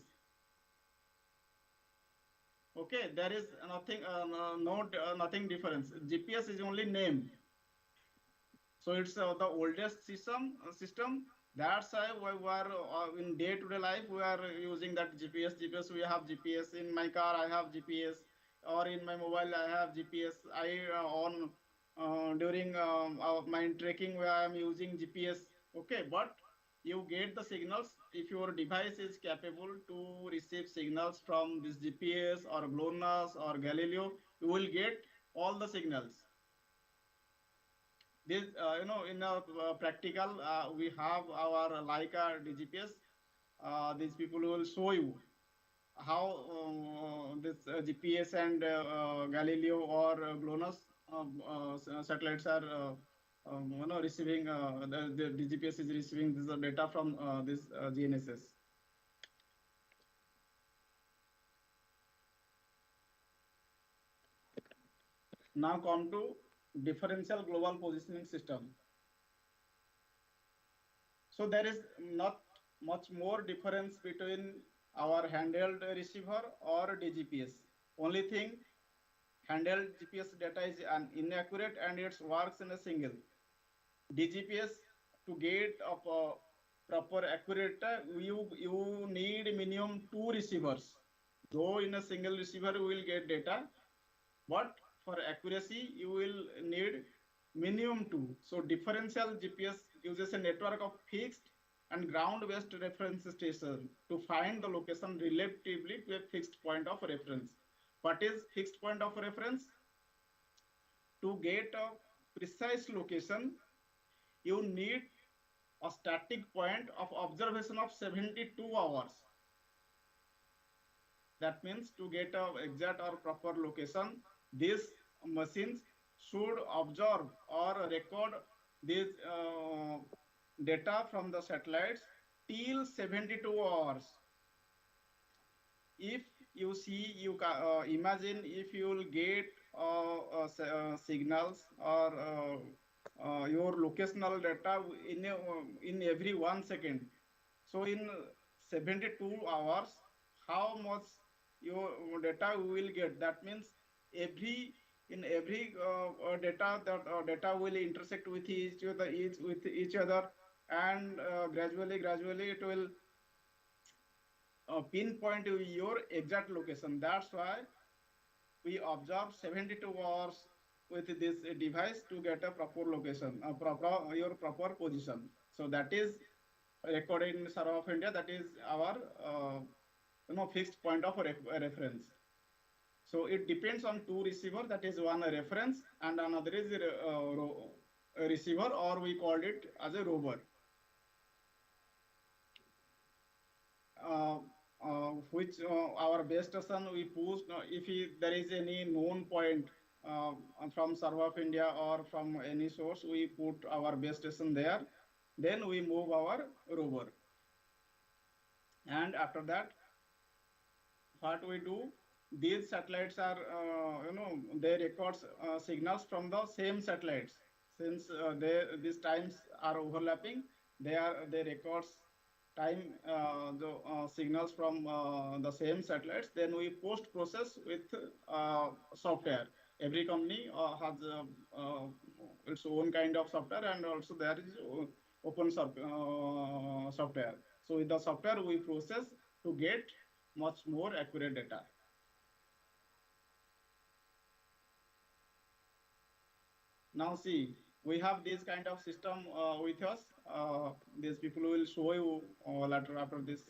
Okay, there is nothing, nothing difference. GPS is only name. So it's the oldest system. That's why we are in day-to-day life we are using that GPS. We have GPS in my car. I have GPS, or in my mobile I have GPS. I on during my trekking where I am using GPS. Okay, but you get the signals if your device is capable to receive signals from this GPS or GLONASS or Galileo. You will get all the signals. This in a practical we have our Leica DGPS. These people will show you how this GPS and Galileo or GLONASS satellites are receiving the GPS is receiving this data from this GNSS. Now come to differential global positioning system. So there is not much more difference between our handheld receiver or DGPS. Only thing, handheld GPS data is inaccurate and it works in a single. DGPS, to get a proper accurate data, you need minimum 2 receivers. Though in a single receiver you will get data, but for accuracy you will need minimum 2. So differential GPS uses a network of fixed and ground-based reference station to find the location relatively to a fixed point of reference. What is fixed point of reference? To get a precise location, you need a static point of observation of 72 hours. That means to get a exact or proper location, these machines should observe or record this data from the satellites till 72 hours. If you see, you imagine if you will get signals or your locational data in every 1 second. So in 72 hours, how much your data will get? That means every data, that data will intersect with each other, and gradually it will pinpoint your exact location. That's why we observe 72 hours with this device to get a proper location, your proper position. So that is recorded in Survey of India. That is our fixed point of reference. So it depends on 2 receiver. That is one reference and another is a receiver, or we called it as a rover. Which our base station we post if there is any known point from Survey of India or from any source, we put our base station there. Then we move our rover. And after that, what we do, these satellites are, they record signals from the same satellites. Since these times are overlapping, they records time the signals from the same satellites. Then we post process with software. Every company has its own kind of software, and also there is open software. So with the software we process to get much more accurate data. Now see, we have this kind of system with us. These people will show you later after this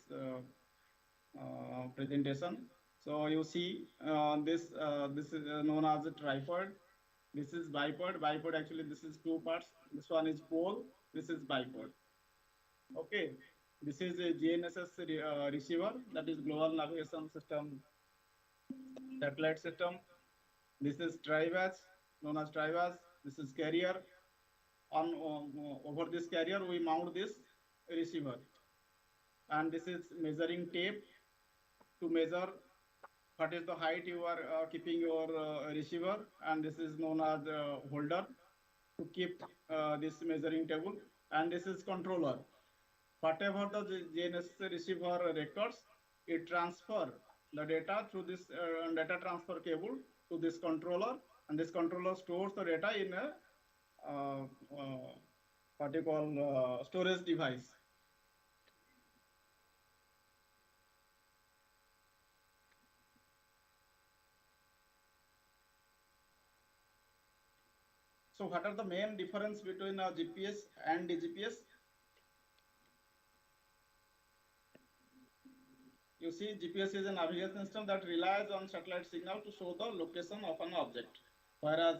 presentation. So you see this is known as a tripod. This is bipod. Bipod, actually this is 2 parts. This one is pole. This is bipod. Okay. This is a GNSS receiver, that is Global Navigation System satellite system. This is TriVas, known as TriVas. This is carrier. On over this carrier, we mount this receiver, and this is measuring tape to measure what is the height you are keeping your receiver, and this is known as holder to keep this measuring table, and this is controller. Whatever the GNSS receiver records, it transfer the data through this data transfer cable to this controller, and this controller stores the data in a what you call storage device. So what are the main difference between GPS and DGPS? You see, GPS is a navigation system that relies on satellite signal to show the location of an object, whereas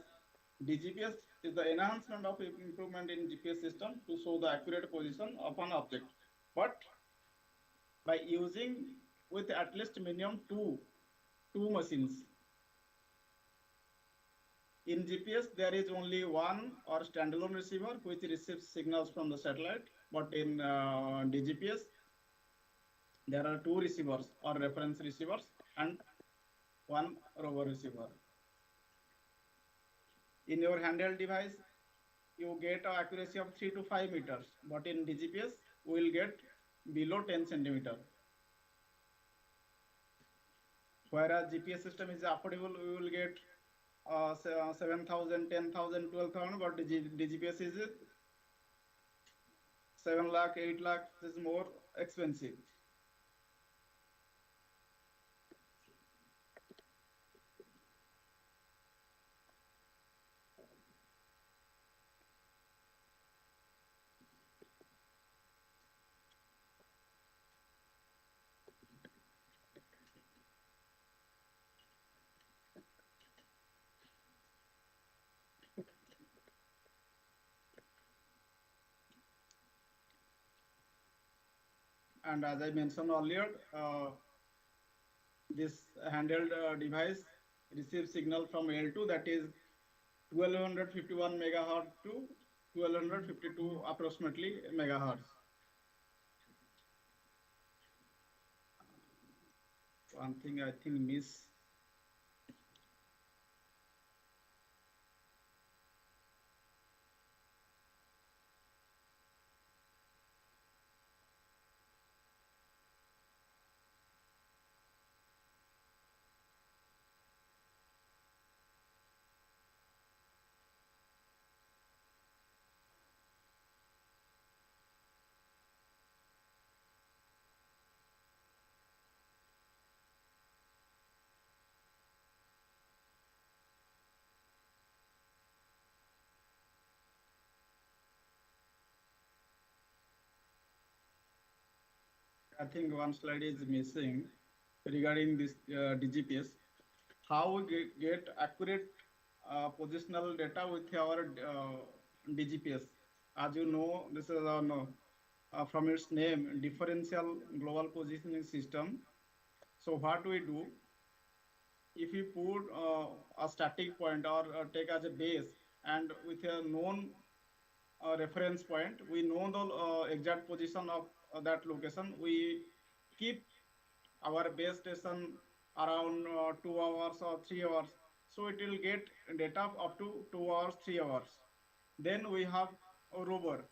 DGPS is the enhancement of improvement in GPS system to show the accurate position of an object, but by using with at least minimum two machines. In GPS, there is only one or standalone receiver which receives signals from the satellite, but in DGPS, there are 2 receivers or reference receivers and one rover receiver. In your handheld device, you get an accuracy of 3 to 5 meters, but in DGPS, we will get below 10 centimeter. Whereas GPS system is affordable, we will get 7,000, 10,000, 12,000, but DGPS is 7 lakh, 8 lakh, this is more expensive. And as I mentioned earlier, this handheld device receives signal from L2, that is 1251 megahertz to 1252 approximately megahertz. One thing I think miss. I think one slide is missing regarding this DGPS. How we get accurate positional data with our DGPS? As you know, this is from its name, differential global positioning system. So what we do, if we put a static point or take as a base and with a known reference point, we know the exact position of that location. We keep our base station around 2 hours or 3 hours. So it will get data up to 2 hours, 3 hours. Then we have a rover.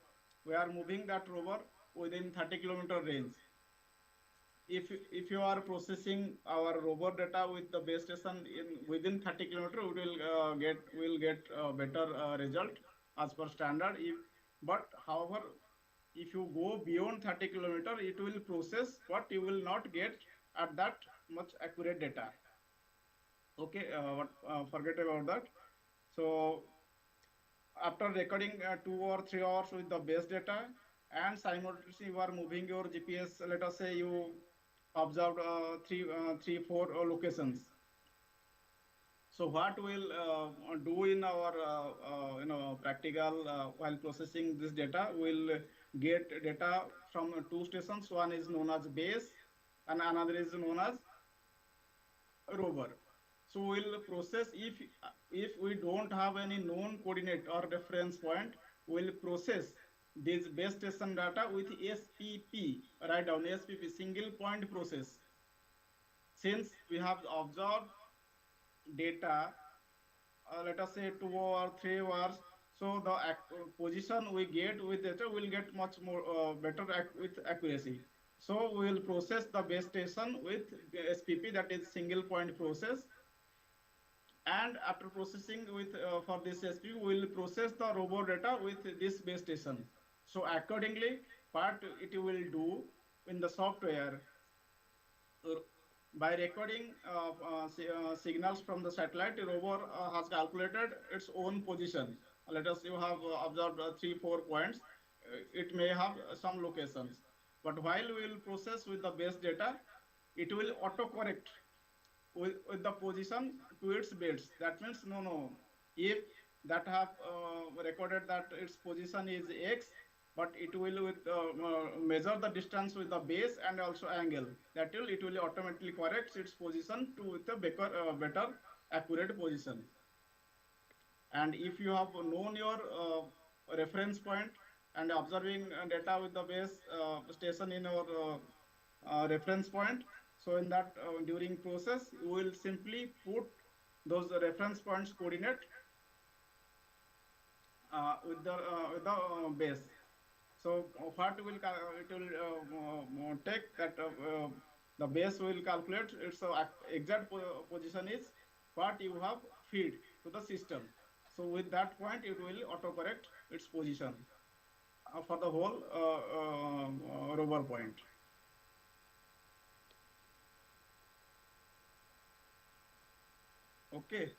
We are moving that rover within 30-kilometer range. If you are processing our rover data with the base station in within 30 kilometer, we will get better result as per standard. But however, if you go beyond 30 kilometer, it will process, but you will not get at that much accurate data. Okay, forget about that. So after recording 2 or 3 hours with the base data, and simultaneously you are moving your GPS, let us say you observed three, four locations. So what we'll do in our practical while processing this data, we'll get data from two stations. One is known as base, and another is known as rover. So we'll process, if we don't have any known coordinate or reference point, we'll process this base station data with SPP. Write down SPP, single point process. Since we have observed data, let us say 2 or 3 hours, so the position we get with data will get much more better with accuracy. So we will process the base station with SPP, that is single point process. And after processing with for this SPP, we will process the robot data with this base station. So accordingly, what it will do in the software, by recording signals from the satellite, the rover has calculated its own position. Let us you have observed 3, 4 points. It may have some locations, but while we will process with the base data, it will autocorrect with the position to its base. That means no. If that have recorded that its position is X, but it will with measure the distance with the base and also angle. That will it will automatically correct its position to with a better accurate position. And if you have known your reference point and observing data with the base station in your reference point, so in that during process you will simply put those reference points coordinate with the base. So what will it will take that the base will calculate its exact position is what you have feed to the system. So with that point, it will autocorrect its position for the whole rover point. Okay.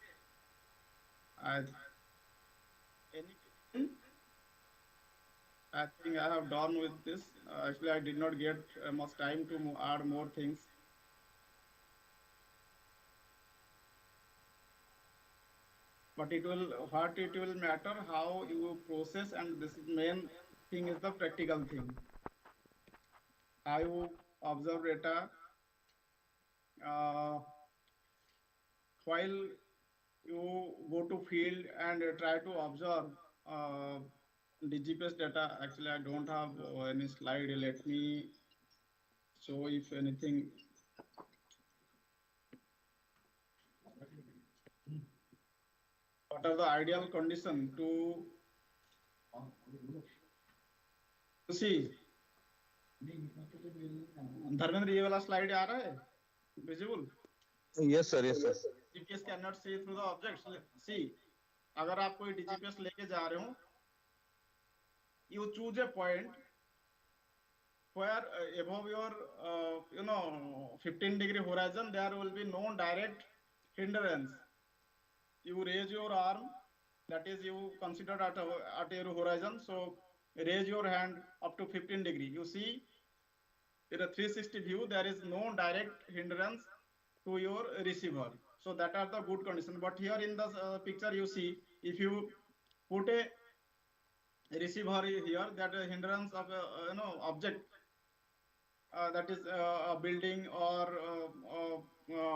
Any question? I think I have done with this. Actually, I did not get much time to add more things. But it will, what it will matter, how you process, and this is main thing is the practical thing. How you observe data uh, while you go to field and try to observe DGPS data. Actually, I don't have any slide. Let me show if anything. What are the ideal condition to see? Dharmendra ये वाला slide आ रहा है visible?
Yes, sir. Yes, sir.
GPS can see through the objects. See, अगर आप कोई DGPS लेके जा रहे हो, you choose a point where above your 15-degree horizon there will be no direct hindrance. You raise your arm, that is you consider at your horizon, so raise your hand up to 15 degree. You see in a 360 view there is no direct hindrance to your receiver, so that are the good condition. But here in the picture you see, if you put a receiver here, that hindrance of a object, that is a building or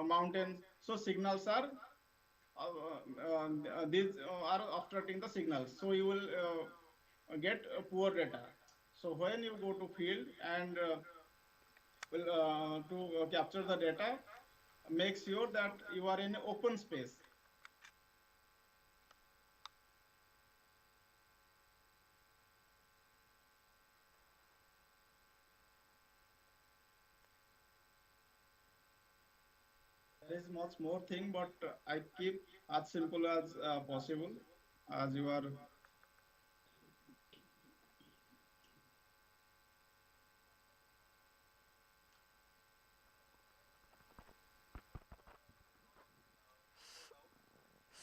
mountains, so signals are these are obstructing the signals, so you will get poor data. So when you go to field and will to capture the data, make sure that you are in open space. There is much more thing, but I keep as simple as possible, as you are.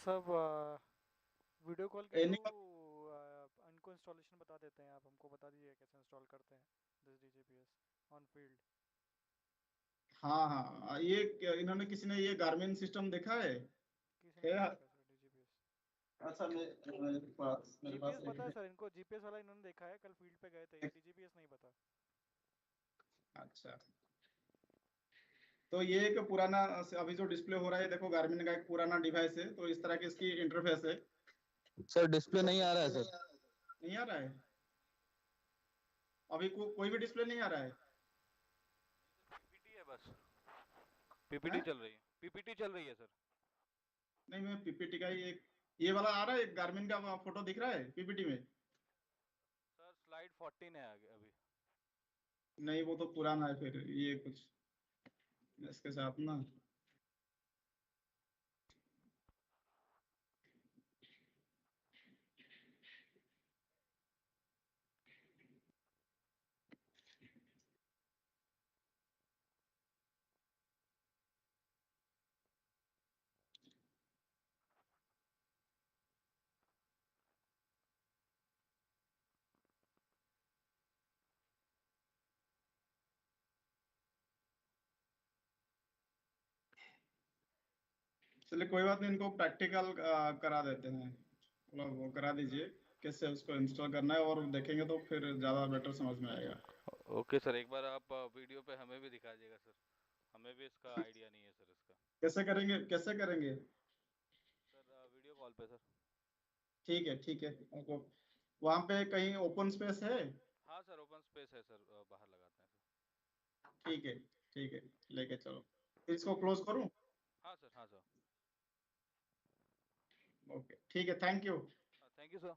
सब video call के
Any,
through उनको installation बता देते हैं, आप हमको बता दीजिए कैसे इंस्टॉल करते हैं दिस डीजीपीएस ऑन फील्ड.
हाँ हाँ, ये इन्होंने किसी ने ये गार्मिन सिस्टम देखा है?
किसी ने नहीं देखा सर डीजीपीएस.
अच्छा, मेरे पास
जीपीएस पता है सर इनको, जीपीएस वाला इन्होंने देखा है, कल फील्ड पे गए थे, ये डीजीपीएस नहीं पता.
अच्छा, तो ये एक पुराना अभी जो डिस्प्ले हो रहा है, देखो गार्मिन का एक पुराना डिवाइस है, तो इस तरह की इसकी इंटरफेस है.
सर डिस्प्ले नहीं आ रहा है सर.
नहीं आ रहा है अभी? कोई भी डिस्प्ले नहीं आ रहा है?
पीपीटी है बस, पीपीटी चल रही है, पीपीटी चल रही है सर.
नहीं, मैं पीपीटी का ही एक ये वाला आ रहा है, गार्मिन का फोटो दिख रहा है पीपीटी में?
सर स्लाइड 14 है आगे अभी.
नहीं, वो तो पुराना है, फिर ये कुछ इसके साथ ना. चलिए कोई बात नहीं, इनको प्रैक्टिकल करा देते हैं, मतलब वो करा दीजिए कैसे उसको इंस्टॉल करना है, और देखेंगे तो फिर ज़्यादा बेटर समझ में आएगा.
ओके सर, एक बार आप वीडियो पे हमें भी दिखा दीजिएगा सर, हमें भी इसका आइडिया नहीं है सर इसका.
कैसे करेंगे, कैसे करेंगे?
सर वीडियो कॉल पे सर.
ठीक है, ठीक है. आपको वहाँ पे कहीं ओपन स्पेस है?
हाँ सर ओपन स्पेस है सर, बाहर लगाते हैं सर.
ठीक है, ठीक है, लेके चलो. इसको क्लोज करूँ?
हाँ सर, हाँ सर.
ओके, ठीक है, thank you.
Thank you sir.